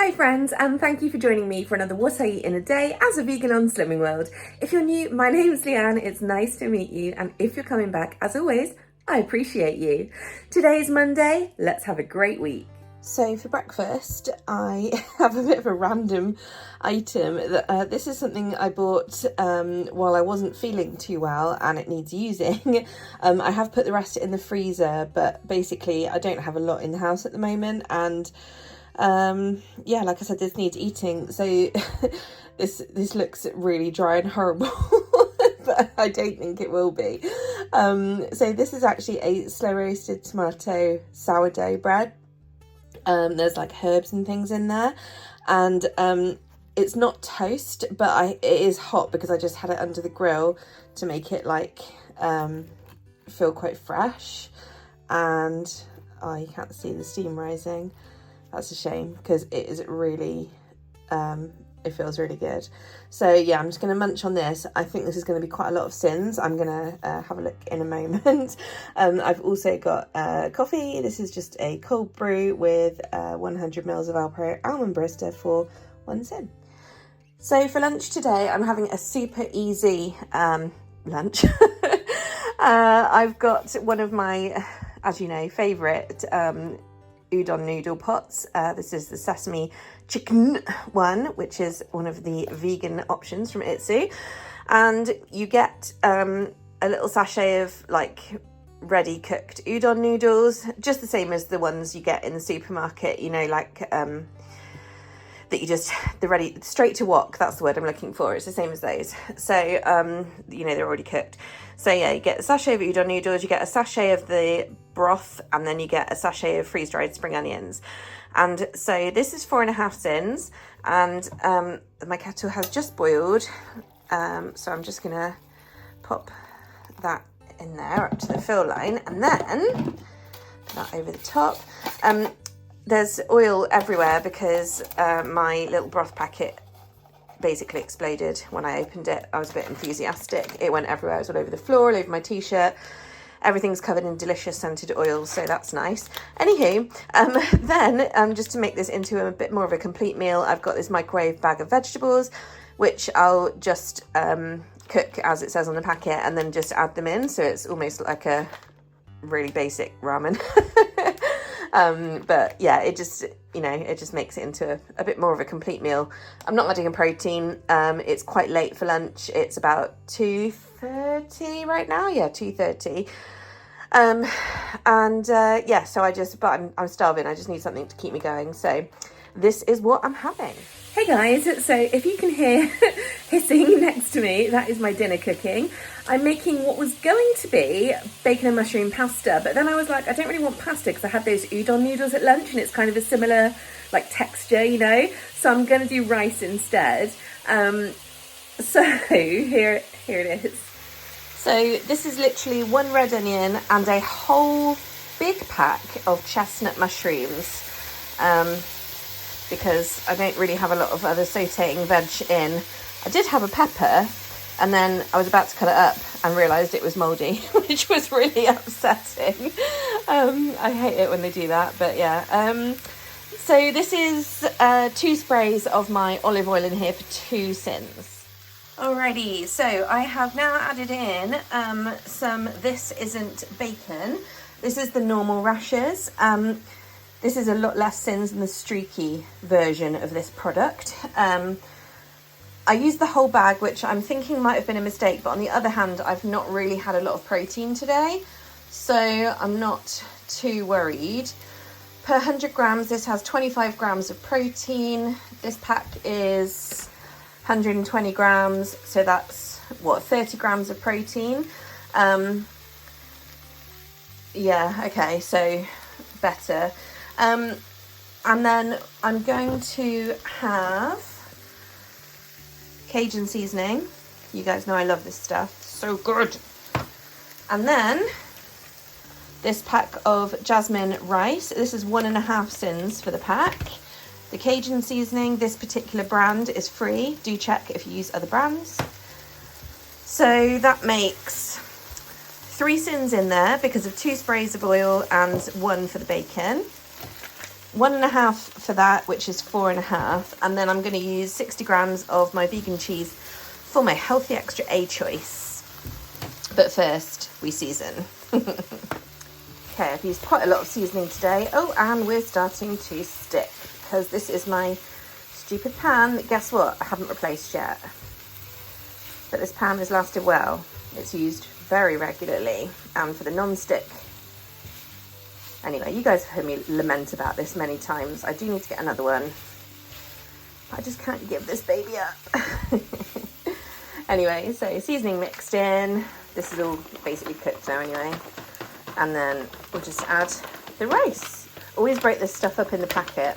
Hi friends, and thank you for joining me for another What I Eat in a Day as a vegan on Slimming World. If you're new, my name's Leanne, it's nice to meet you, and if you're coming back, as always, I appreciate you. Today's Monday, let's have a great week. So for breakfast, I have a bit of a random item. This is something I bought while I wasn't feeling too well and it needs using. I have put the rest in the freezer, but basically I don't have a lot in the house at the moment, and yeah, like I said, this needs eating. So this looks really dry and horrible, but I don't think it will be. So this is actually a slow roasted tomato sourdough bread. There's like herbs and things in there, and it's not toast, but it is hot because I just had it under the grill to make it like feel quite fresh. And oh, you can't see the steam rising. That's a shame because it is really it feels really good. So yeah, I'm just going to munch on this. I think this is going to be quite a lot of syns. I'm going to have a look in a moment. I've also got coffee. This is just a cold brew with 100 mils of Alpro almond barista for 1 syn. So for lunch today, I'm having a super easy lunch. I've got one of my, as you know, favourite udon noodle pots. This is the sesame chicken one, which is one of the vegan options from Itsu, and you get a little sachet of like ready cooked udon noodles, just the same as the ones you get in the supermarket, you know, like that you just, the ready straight to wok, that's the word I'm looking for. It's the same as those. So you know, they're already cooked. So yeah, you get a sachet of udon noodles, you get a sachet of the broth, and then you get a sachet of freeze-dried spring onions. And so this is 4.5 syns, and my kettle has just boiled, so I'm just gonna pop that in there up to the fill line, and then put that over the top. There's oil everywhere because my little broth packet basically exploded when I opened it. I was a bit enthusiastic. It went everywhere. It was all over the floor, all over my t-shirt. Everything's covered in delicious scented oil, so that's nice. Anywho, then just to make this into a bit more of a complete meal, I've got this microwave bag of vegetables, which I'll just cook as it says on the packet and then just add them in. So it's almost like a really basic ramen. But yeah, it just, you know, it just makes it into a bit more of a complete meal. I'm not adding a protein. It's quite late for lunch. It's about 2:30 right now. Yeah, 2:30. Yeah, so I'm starving. I just need something to keep me going. So this is what I'm having. Hey guys, so if you can hear hissing next to me, that is my dinner cooking. I'm making what was going to be bacon and mushroom pasta, but then I was like, I don't really want pasta because I had those udon noodles at lunch and it's kind of a similar like texture, you know, so I'm going to do rice instead. So here it is. So this is literally 1 red onion and a whole big pack of chestnut mushrooms, because I don't really have a lot of other sautéing veg in. I did have a pepper, and then I was about to cut it up and realised it was mouldy, which was really upsetting. I hate it when they do that, but yeah. So this is 2 sprays of my olive oil in here for 2 syns. Alrighty, so I have now added in some This Isn't Bacon. This is the normal rashers. This is a lot less syns than the streaky version of this product. I used the whole bag, which I'm thinking might have been a mistake, but on the other hand, I've not really had a lot of protein today, so I'm not too worried. Per 100 grams, this has 25 grams of protein. This pack is 120 grams, so that's, what, 30 grams of protein? Yeah, okay, so better. And then I'm going to have Cajun seasoning. You guys know I love this stuff. So good. And then this pack of jasmine rice. This is 1.5 syns for the pack. The Cajun seasoning, this particular brand is free. Do check if you use other brands. So that makes 3 syns in there because of 2 sprays of oil and 1 for the bacon. 1.5 for that, which is 4.5. And then I'm going to use 60 grams of my vegan cheese for my healthy extra A choice. But first, we season. Okay, I've used quite a lot of seasoning today. Oh, and we're starting to stick because this is my stupid pan that, guess what, I haven't replaced yet. But this pan has lasted well. It's used very regularly, and for the non-stick. Anyway, you guys have heard me lament about this many times. I do need to get another one. I just can't give this baby up. Anyway, so seasoning mixed in. This is all basically cooked now anyway. And then we'll just add the rice. Always break this stuff up in the packet.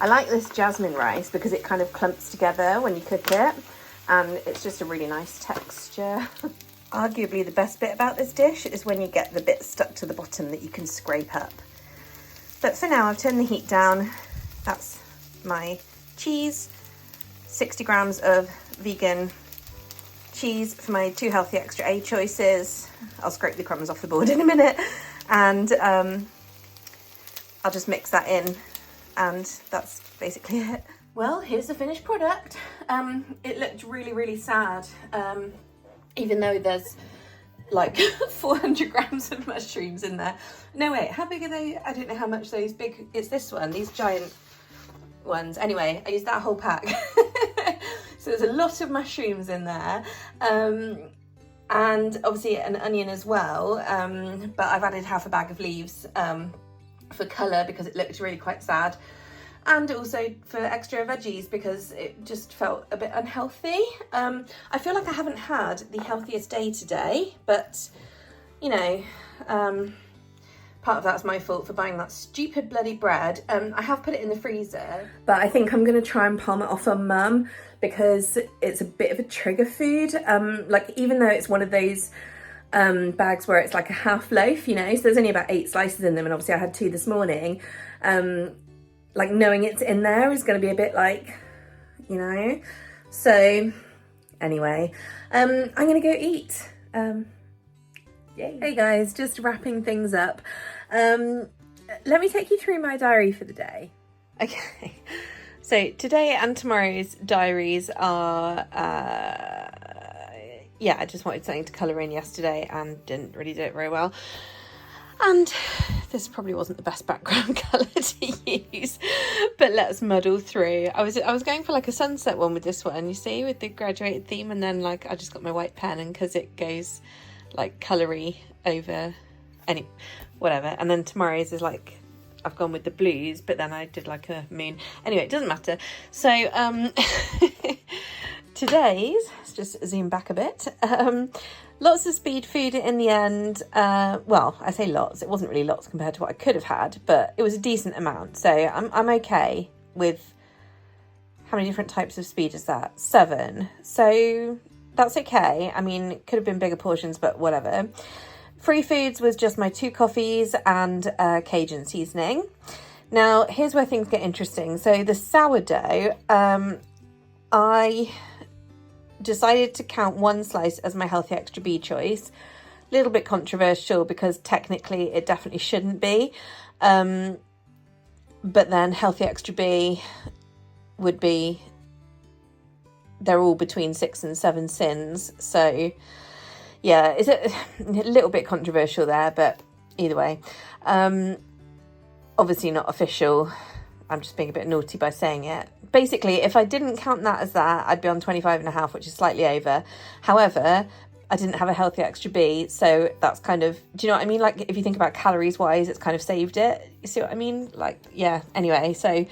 I like this jasmine rice because it kind of clumps together when you cook it, and it's just a really nice texture. Arguably the best bit about this dish is when you get the bit stuck to the bottom that you can scrape up. But for now, I've turned the heat down. That's my cheese, 60 grams of vegan cheese for my 2 healthy extra A choices. I'll scrape the crumbs off the board in a minute, and I'll just mix that in, and that's basically it. Well, here's the finished product. It looked really sad, even though there's like 400 grams of mushrooms in there. No, wait, how big are they? I don't know how much those big, it's this one, these giant ones. Anyway, I used that whole pack. So there's a lot of mushrooms in there, and obviously an onion as well, but I've added half a bag of leaves for colour because it looked really quite sad, and also for extra veggies because it just felt a bit unhealthy. I feel like I haven't had the healthiest day today, but you know, part of that's my fault for buying that stupid bloody bread. I have put it in the freezer, but I think I'm going to try and palm it off on Mum because it's a bit of a trigger food. Like, even though it's one of those bags where it's like a half loaf, you know, so there's only about 8 slices in them, and obviously I had 2 this morning. Like, knowing it's in there is going to be a bit like, you know. So anyway, I'm going to go eat. Yay. Hey guys, just wrapping things up. Let me take you through my diary for the day. Okay, so today and tomorrow's diaries are, yeah, I just wanted something to colour in yesterday and didn't really do it very well. And this probably wasn't the best background colour to use, but let's muddle through. I was going for like a sunset one with this one, you see, with the graduated theme, and then like I just got my white pen, and because it goes like coloury over any whatever, and then tomorrow's is like I've gone with the blues, but then I did like a moon. Anyway, it doesn't matter. So today's, let's just zoom back a bit. Lots of speed food in the end. Well, I say lots, it wasn't really lots compared to what I could have had, but it was a decent amount, so I'm okay with how many different types of speed is that? 7. So that's okay. I mean, it could have been bigger portions, but whatever. Free foods was just my 2 coffees and Cajun seasoning. Now, here's where things get interesting. So the sourdough, I decided to count 1 slice as my healthy extra B choice. A little bit controversial because technically it definitely shouldn't be. But then healthy extra B would be, they're all between 6 and 7 syns. So yeah, it's a little bit controversial there, but either way, obviously not official. I'm just being a bit naughty by saying it. Basically, if I didn't count that as that, I'd be on 25.5, which is slightly over. However, I didn't have a healthy extra B, so that's kind of, do you know what I mean? Like, if you think about calories wise, it's kind of saved it. You see what I mean? Like, yeah, anyway, so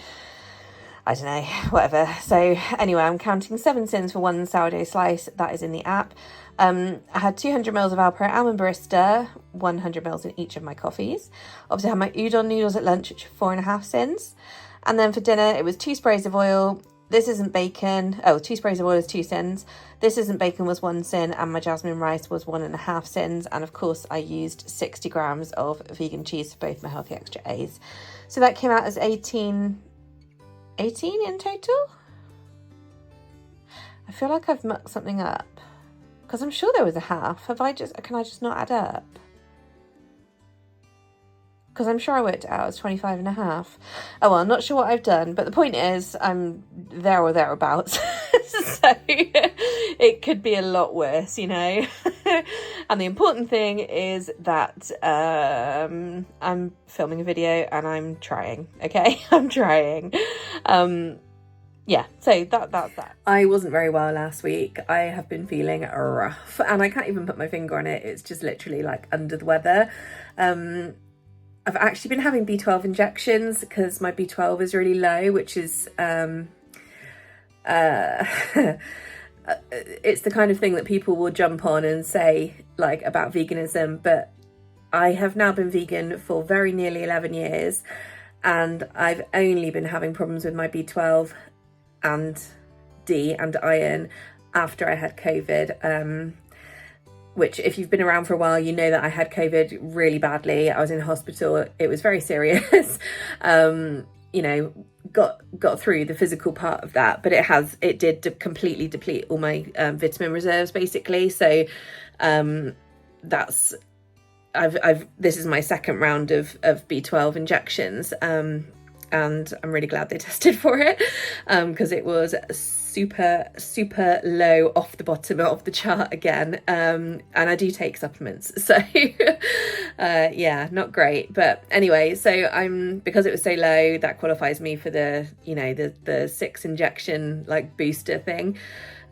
I don't know, whatever. So anyway, I'm counting 7 syns for 1 sourdough slice. That is in the app. I had 200 mils of Alpro Almond Barista, 100 mils in each of my coffees. Obviously, I had my udon noodles at lunch, which are 4.5 syns. And then for dinner, it was 2 sprays of oil. This isn't bacon. Oh, 2 sprays of oil is 2 syns. This isn't bacon was 1 syn, and my jasmine rice was 1.5 syns. And of course, I used 60 grams of vegan cheese for both my healthy extra A's. So that came out as 18 in total. I feel like I've mucked something up because I'm sure there was a half. Can I just not add up? because I'm sure I worked it out as 25 and a half. Oh well, I'm not sure what I've done, but the point is I'm there or thereabouts. So it could be a lot worse, you know. And the important thing is that I'm filming a video and I'm trying, okay? I'm trying. Yeah, so that's that. I wasn't very well last week. I have been feeling rough and I can't even put my finger on it. It's just literally like under the weather. I've actually been having B12 injections because my B12 is really low, which is it's the kind of thing that people will jump on and say like about veganism, but I have now been vegan for very nearly 11 years and I've only been having problems with my B12 and D and iron after I had COVID, which if you've been around for a while, you know that I had COVID really badly. I was in hospital. It was very serious. You know, got through the physical part of that, but it did completely deplete all my vitamin reserves basically. So this is my second round of B12 injections. And I'm really glad they tested for it because it was super low off the bottom of the chart again. And I do take supplements, so yeah, not great. But anyway, so because it was so low, that qualifies me for the, you know, the 6 injection like booster thing.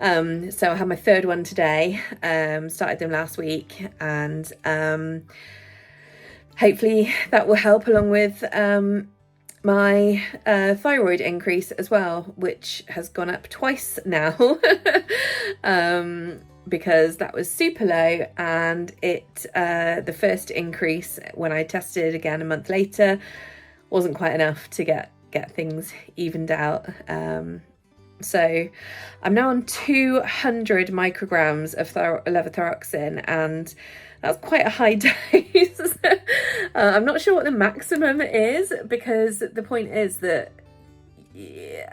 So I had my third one today, started them last week, and hopefully that will help along with my thyroid increase as well, which has gone up twice now because that was super low, and the first increase when I tested again a month later wasn't quite enough to get things evened out. So I'm now on 200 micrograms of levothyroxine, and that's quite a high dose. I'm not sure what the maximum is, because the point is that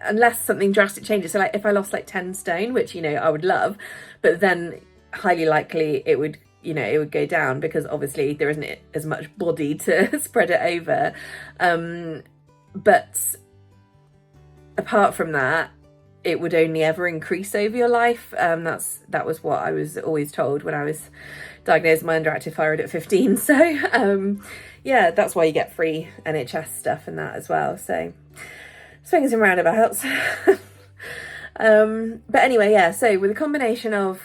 unless something drastic changes, so like if I lost like 10 stone, which, you know, I would love, but then highly likely it would go down because obviously there isn't as much body to spread it over. But apart from that, it would only ever increase over your life. That was what I was always told when I was diagnosed with my underactive thyroid at 15. So yeah, that's why you get free NHS stuff and that as well. So swings and roundabouts. But anyway, yeah, so with a combination of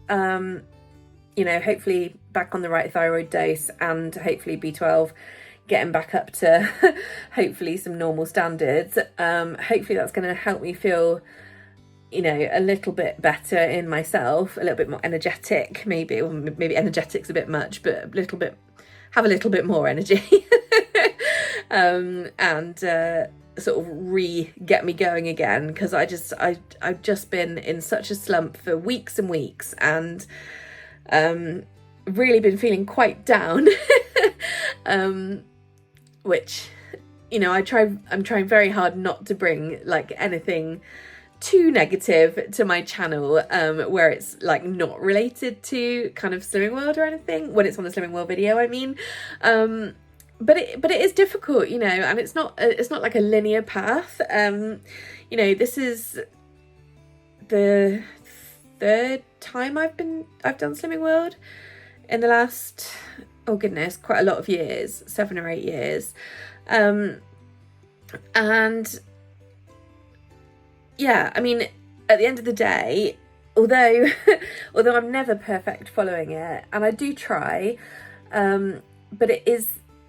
you know, hopefully back on the right thyroid dose, and hopefully B12 getting back up to hopefully some normal standards, hopefully that's going to help me feel, you know, a little bit better in myself, a little bit more energetic, maybe, or maybe energetic's a bit much, but have a little bit more energy. And sort of get me going again, because I've just been in such a slump for weeks and weeks, and really been feeling quite down. Which, you know, I'm trying very hard not to bring like anything too negative to my channel, where it's like not related to kind of Slimming World or anything, when it's on the Slimming World video, I mean. But it is difficult, you know, and it's not like a linear path. You know, this is the third time I've done Slimming World in the last, oh goodness, quite a lot of years, 7 or 8 years. And yeah, I mean, at the end of the day, although I'm never perfect following it, and I do try, but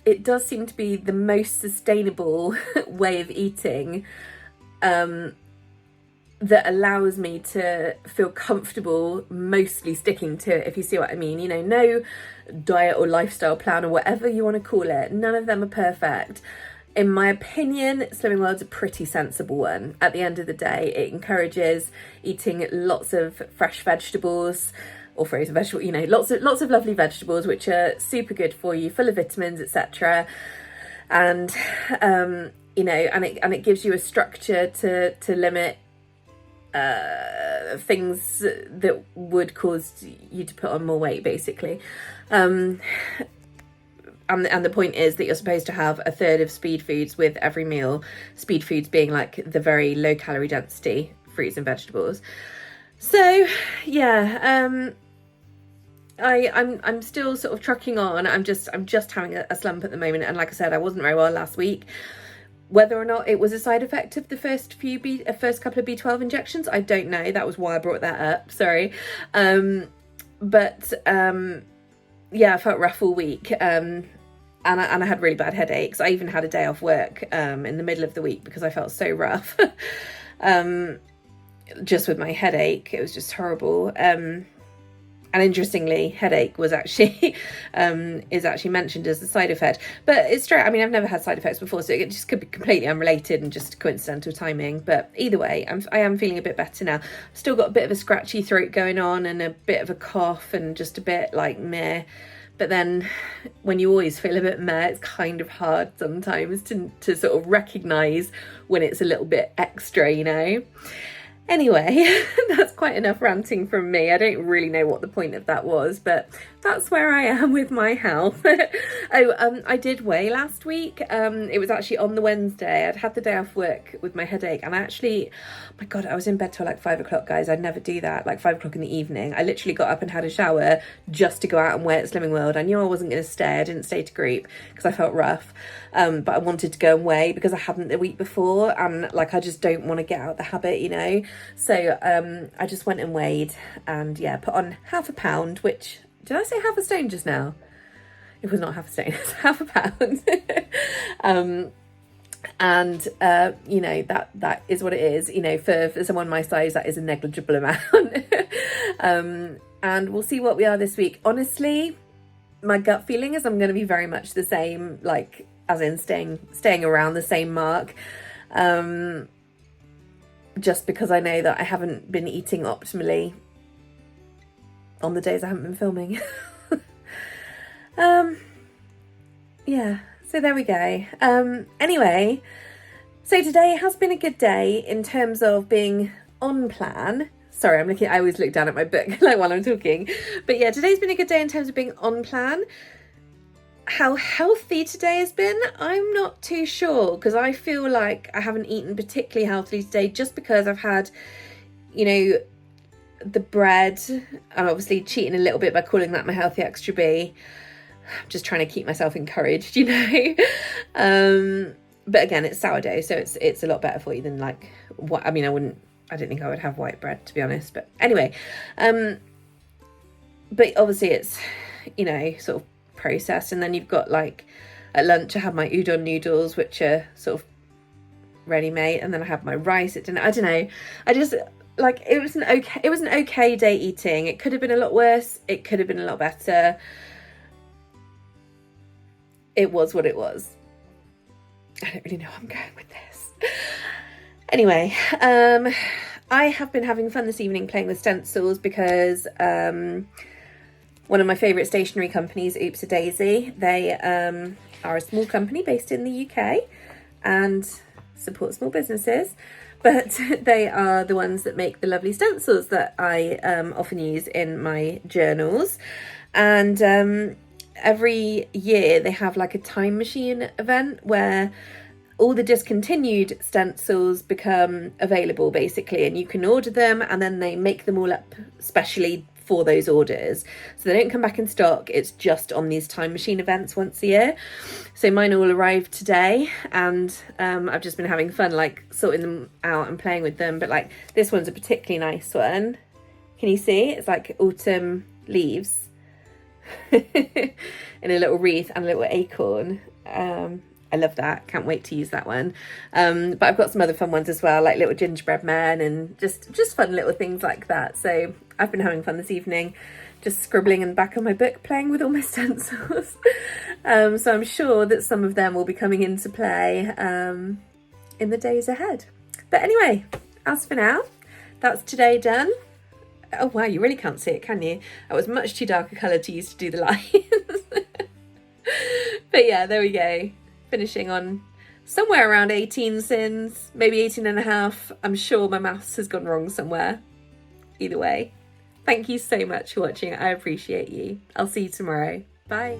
it does seem to be the most sustainable way of eating, that allows me to feel comfortable mostly sticking to it, if you see what I mean. You know, no diet or lifestyle plan or whatever you want to call it, none of them are perfect. In my opinion, Slimming World's a pretty sensible one. At the end of the day, it encourages eating lots of fresh vegetables or frozen vegetables, you know, lots of lovely vegetables, which are super good for you, full of vitamins, etc. And you know, and it gives you a structure to limit things that would cause you to put on more weight, basically. and the point is that you're supposed to have a third of speed foods with every meal. Speed foods being like the very low calorie density fruits and vegetables. So yeah, I'm still sort of trucking on. I'm just having a slump at the moment, and like I said, I wasn't very well last week. Whether or not it was a side effect of the first couple of B12 injections, I don't know. That was why I brought that up. Sorry, but yeah, I felt rough all week, and I had really bad headaches. I even had a day off work in the middle of the week because I felt so rough. Just with my headache, it was just horrible. And interestingly, headache was actually is actually mentioned as a side effect, but it's true. I mean, I've never had side effects before, so it just could be completely unrelated and just coincidental timing. But either way, I am feeling a bit better now. Still got a bit of a scratchy throat going on and a bit of a cough and just a bit like meh. But then when you always feel a bit meh, it's kind of hard sometimes to sort of recognise when it's a little bit extra, you know. Anyway, that's quite enough ranting from me. I don't really know what the point of that was, but that's where I am with my health. I did weigh last week. It was actually on the Wednesday. I'd had the day off work with my headache, and I actually, my God, I was in bed till like 5 o'clock, guys. I'd never do that, like 5 o'clock in the evening. I literally got up and had a shower just to go out and weigh at Slimming World. I knew I wasn't going to stay. I didn't stay to group because I felt rough. But I wanted to go and weigh because I hadn't the week before, and like I just don't want to get out the habit, you know. So I just went and weighed, and yeah, put on half a pound, which, did I say half a stone just now? It was not half a stone, it's half a pound. And you know, that is what it is, you know, for someone my size, that is a negligible amount. And we'll see what we are this week. Honestly, my gut feeling is I'm going to be very much the same, like as in staying around the same mark, just because I know that I haven't been eating optimally on the days I haven't been filming. Yeah, so there we go. Anyway, so today has been a good day in terms of being on plan. Sorry, I always look down at my book like while I'm talking. But yeah, today's been a good day in terms of being on plan. How healthy today has been, I'm not too sure, because I feel like I haven't eaten particularly healthily today, just because I've had, you know, the bread. I'm obviously cheating a little bit by calling that my healthy extra B. I'm just trying to keep myself encouraged, you know. But again, it's sourdough, so it's a lot better for you than like what, I mean, I don't think I would have white bread, to be honest, but anyway, but obviously it's, you know, sort of processed. And then you've got, like, at lunch I have my udon noodles, which are sort of ready made, and then I have my rice at dinner. I don't know, I just, like, it was an okay day eating. It could have been a lot worse, it could have been a lot better. It was what it was. I don't really know where I'm going with this. Anyway, I have been having fun this evening playing with stencils because one of my favourite stationery companies, Oops a Daisy, they are a small company based in the UK and support small businesses, but they are the ones that make the lovely stencils that I often use in my journals. And every year they have like a time machine event where all the discontinued stencils become available, basically, and you can order them, and then they make them all up specially for those orders, so they don't come back in stock. It's just on these time machine events once a year. So mine all arrived today, and I've just been having fun, like, sorting them out and playing with them. But like, this one's a particularly nice one. Can you see? It's like autumn leaves in a little wreath and a little acorn. I love that. Can't wait to use that one. But I've got some other fun ones as well, like little gingerbread men and just fun little things like that. So I've been having fun this evening, just scribbling in the back of my book, playing with all my stencils. So I'm sure that some of them will be coming into play in the days ahead. But anyway, as for now, that's today done. Oh wow, you really can't see it, can you? That was much too dark a colour to use to do the lines. But yeah, there we go. Finishing on somewhere around 18 syns, maybe 18 and a half. I'm sure my maths has gone wrong somewhere. Either way, thank you so much for watching. I appreciate you. I'll see you tomorrow. Bye.